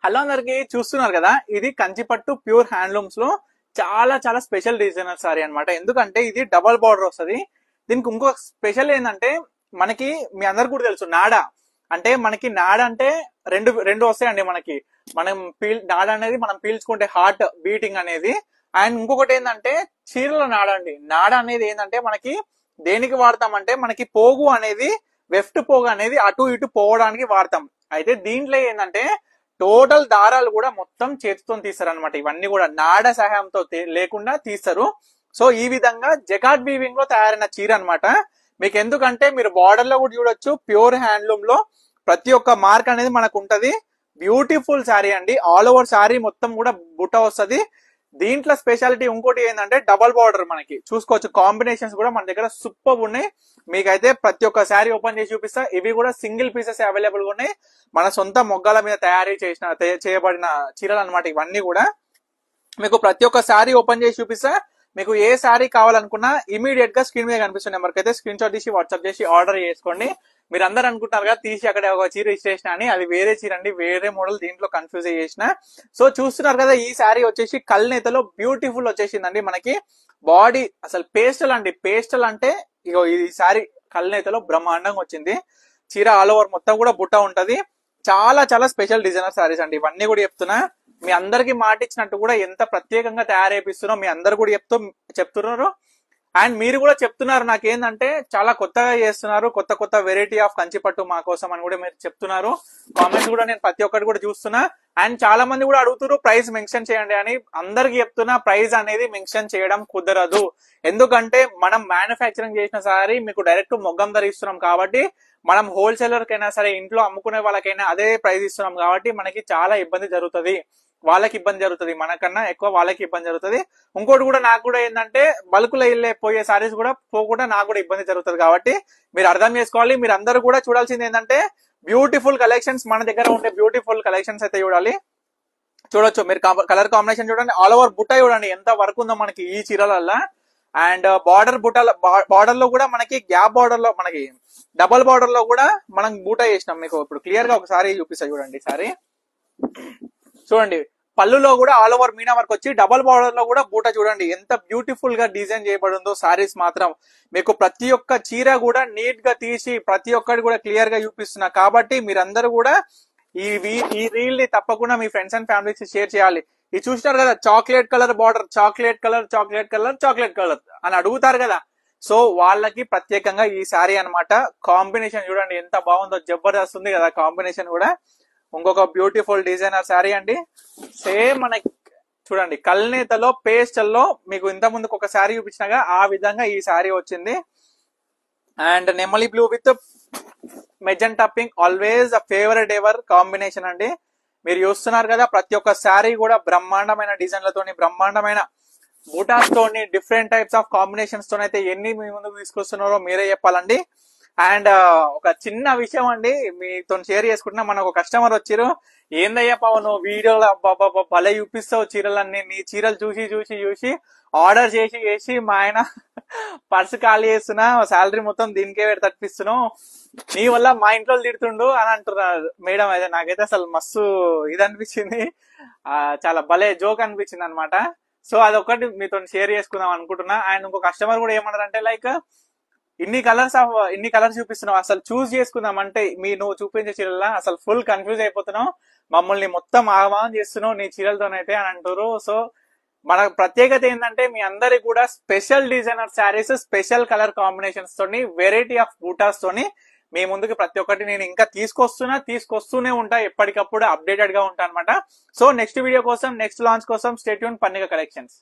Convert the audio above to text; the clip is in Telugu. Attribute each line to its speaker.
Speaker 1: హలో అందరికి చూస్తున్నారు కదా, ఇది కంచిపట్టు ప్యూర్ హ్యాండ్లూమ్స్ లో చాలా చాలా స్పెషల్ డిజైనర్ సారీ అన్నమాట. ఎందుకంటే ఇది డబల్ బార్డర్ వస్తుంది. దీనికి ఇంకో స్పెషల్ ఏంటంటే మనకి మీ అందరికి కూడా తెలుసు నాడా అంటే మనకి నాడ అంటే రెండు రెండు వస్తాయండి. మనకి మనం నాడ అనేది మనం పీల్చుకుంటే హార్ట్ బీటింగ్ అనేది. అండ్ ఇంకొకటి ఏంటంటే చీరల నాడ అండి. నాడ అనేది ఏంటంటే మనకి దేనికి వాడతామంటే మనకి పోగు అనేది వెఫ్ట్ పోగు అనేది అటు ఇటు పోవడానికి వాడతాం. అయితే దీంట్లో ఏంటంటే టోటల్ దారాలు కూడా మొత్తం చేతితో తీస్తారు అనమాట. ఇవన్నీ కూడా నాడ సహాయంతో లేకుండా తీస్తారు. సో ఈ విధంగా జకాట్ వీవింగ్ లో తయారైన చీర అనమాట. మీకు ఎందుకంటే మీరు బార్డర్ లో కూడా చూడొచ్చు, ప్యూర్ హ్యాండ్లూమ్ లో ప్రతి ఒక్క మార్క్ అనేది మనకు ఉంటది. బ్యూటిఫుల్ శారీ అండి. ఆల్ ఓవర్ శారీ మొత్తం కూడా బుట్ట వస్తుంది. దీంట్లో స్పెషాలిటీ ఇంకోటి ఏంటంటే డబల్ బార్డర్ మనకి చూసుకోవచ్చు. కాంబినేషన్స్ కూడా మన దగ్గర సూపర్ ఉన్నాయి. మీకైతే ప్రతి ఒక్క శారీ ఓపెన్ చేసి చూపిస్తా. ఇవి కూడా సింగిల్ పీసెస్ అవైలబుల్ గా ఉన్నాయి. మన సొంత మొగ్గాల మీద చేయబడిన చీరలు అనమాట. ఇవన్నీ కూడా మీకు ప్రతి ఒక్క శారీ ఓపెన్ చేసి చూపిస్తా. మీకు ఏ శారీ కావాలనుకున్నా ఇమీడియట్ గా స్క్రీన్ మీద కనిపిస్తున్న నెంబర్కి అయితే స్క్రీన్ షాట్ తీసి వాట్సాప్ చేసి ఆర్డర్ చేసుకోండి. మీరు అందరు అనుకుంటారు కదా తీసి అక్కడ ఒక చీర ఇచ్చేసిన అని, అది వేరే చీర అండి, వేరే మోడల్. దీంట్లో కన్ఫ్యూజ్ చేసిన. సో చూస్తున్నారు కదా, ఈ శారీ వచ్చేసి కల్నేతలో బ్యూటిఫుల్ వచ్చేసిందండి. మనకి బాడీ అసలు పేస్టల్ అండి. పేస్టల్ అంటే ఇగో ఈ శారీ కల్నేతలో బ్రహ్మాండంగా వచ్చింది. చీర ఆల్ ఓవర్ మొత్తం కూడా బుట్ట ఉంటది. చాలా చాలా స్పెషల్ డిజైనర్ శారీస్ అండి. ఇవన్నీ కూడా చెప్తున్నా. మీ అందరికి మాట ఇచ్చినట్టు కూడా ఎంత ప్రత్యేకంగా తయారైపిస్తున్నా మీ అందరు కూడా చెప్తున్నారు. అండ్ మీరు కూడా చెప్తున్నారు నాకేంటంటే చాలా కొత్తగా చేస్తున్నారు, కొత్త కొత్త వెరైటీ ఆఫ్ కంచిపట్టు మా కోసం అని కూడా మీరు చెప్తున్నారు. కామెంట్స్ కూడా నేను ప్రతి ఒక్కటి కూడా చూస్తున్నా. అండ్ చాలా మంది కూడా అడుగుతున్నారు ప్రైస్ మెన్షన్ చేయండి అని. అందరికి చెప్తున్నా ప్రైస్ అనేది మెన్షన్ చేయడం కుదరదు. ఎందుకంటే మనం మ్యానుఫ్యాక్చరింగ్ చేసిన సారీ మీకు డైరెక్ట్ మొగ్గం ధర ఇస్తున్నాం కాబట్టి, మనం హోల్సేలర్ కైనా సరే ఇంట్లో అమ్ముకునే వాళ్ళకైనా అదే ప్రైస్ ఇస్తున్నాం కాబట్టి మనకి చాలా ఇబ్బంది జరుగుతుంది. వాళ్ళకి ఇబ్బంది జరుగుతుంది, మనకన్నా ఎక్కువ వాళ్ళకి ఇబ్బంది జరుగుతుంది. ఇంకోటి కూడా నాకు కూడా ఏంటంటే బల్కులో వెళ్ళే పోయే సారీస్ కూడా పోకుండా నాకు కూడా ఇబ్బంది జరుగుతుంది. కాబట్టి మీరు అర్థం చేసుకోవాలి. మీరు అందరూ కూడా చూడాల్సింది ఏంటంటే బ్యూటిఫుల్ కలెక్షన్స్, మన దగ్గర ఉండే బ్యూటిఫుల్ కలెక్షన్స్ అయితే చూడాలి. చూడొచ్చు మీరు, కలర్ కాంబినేషన్ చూడండి, ఆల్ ఓవర్ బుట్ట చూడండి ఎంత వర్క్ ఉందో మనకి ఈ చీరలల్లో. అండ్ బార్డర్ లో కూడా మనకి గ్యాప్ బార్డర్ లో మనకి డబల్ బార్డర్ లో కూడా మనం బూటా చేసినాం. మీకు ఇప్పుడు క్లియర్ గా ఒకసారి చూపిస్తా చూడండి. సారీ చూడండి, పళ్ళులో కూడా ఆల్ ఓవర్ మీనా వర్క్ వచ్చి డబల్ బార్డర్ లో కూడా బూట చూడండి ఎంత బ్యూటిఫుల్ గా డిజైన్ చేయబడి ఉందో. సారీస్ మాత్రం మీకు ప్రతి ఒక్క చీర కూడా నీట్ గా తీసి ప్రతి ఒక్కటి కూడా క్లియర్ గా చూపిస్తున్నా. కాబట్టి మీరందరూ కూడా ఈ రీల్ ని తప్పకుండా మీ ఫ్రెండ్స్ అండ్ ఫ్యామిలీకి షేర్ చేయాలి. ఇది చూసినారు కదా, chocolate colour border, chocolate colour chocolate colour chocolate colour అని అడుగుతారు కదా. సో వాళ్ళకి ప్రత్యేకంగా ఈ శారీ అనమాట. కాంబినేషన్ చూడండి ఎంత బాగుందో, జబర్దస్త్ ఉంది కదా కాంబినేషన్ కూడా. ఇంకొక బ్యూటిఫుల్ డిజైనర్ శారీ అండి. సేమ్ మనకి చూడండి కల్నేతలో పేస్టల్లో మీకు ఇంత ముందుకు ఒక శారీ చూపించినాగా ఆ విధంగా ఈ శారీ వచ్చింది. అండ్ నెమలి blue with magenta pink, always a favourite ever combination అండి. మీరు చూస్తున్నారు కదా ప్రతి ఒక్క శారీ కూడా బ్రహ్మాండమైన డిజైన్లతోని, బ్రహ్మాండమైన బూటాస్ తోని, డిఫరెంట్ టైప్స్ ఆఫ్ కాంబినేషన్స్ తోని అయితే ఎన్ని మీ ముందుకు తీసుకొస్తున్నారో మీరే చెప్పాలండి. అండ్ ఒక చిన్న విషయం అండి మీతో షేర్ చేసుకుంటున్నా. మనకు ఒక కస్టమర్ వచ్చారు, ఏందయ్యా పవన్ వీడియోలో భలే చూపిస్తావు చీరలన్నీ, నీ చీరలు చూసి చూసి చూసి ఆర్డర్ చేసి చేసి మా ఆయన పర్సు ఖాళీ చేస్తున్నా, శాలరీ మొత్తం దీనికే తప్పిస్తున్నావు, నీ వల్ల మా ఇంట్లో తిడుతుండు అని అంటున్నారు. మేడం అయితే నాకైతే అసలు మస్తు ఇది అనిపించింది, చాలా భలే జోక్ అనిపించింది అనమాట. సో అదొకటి మీతో షేర్ చేసుకుందాం అనుకుంటున్నా. అండ్ ఇంకో కస్టమర్ కూడా ఏమన్నారంటే లైక్ ఇన్ని కలర్స్ చూపిస్తున్నావు, అసలు చూస్ చేసుకుందాం అంటే నువ్వు చూపించే చీరల అసలు ఫుల్ కన్ఫ్యూజ్ అయిపోతున్నావు, మమ్మల్ని మొత్తం ఆహ్వానం చేస్తున్నావు నీ చీరలతోనైతే అని అంటారు. సో మన ప్రత్యేకత ఏంటంటే మీ అందరికి కూడా special designer saris, special colour combinations తోని, వెరైటీ ఆఫ్ బూటాస్ తోని మీ ముందుకు ప్రతి ఒక్కటి నేను ఇంకా తీసుకొస్తూనే ఉంటా. ఎప్పటికప్పుడు అప్డేటెడ్ గా ఉంటా అనమాట. సో నెక్స్ట్ వీడియో కోసం, నెక్స్ట్ లాంచ్ కోసం స్టే ట్యూన్ పన్నిక కలెక్షన్స్.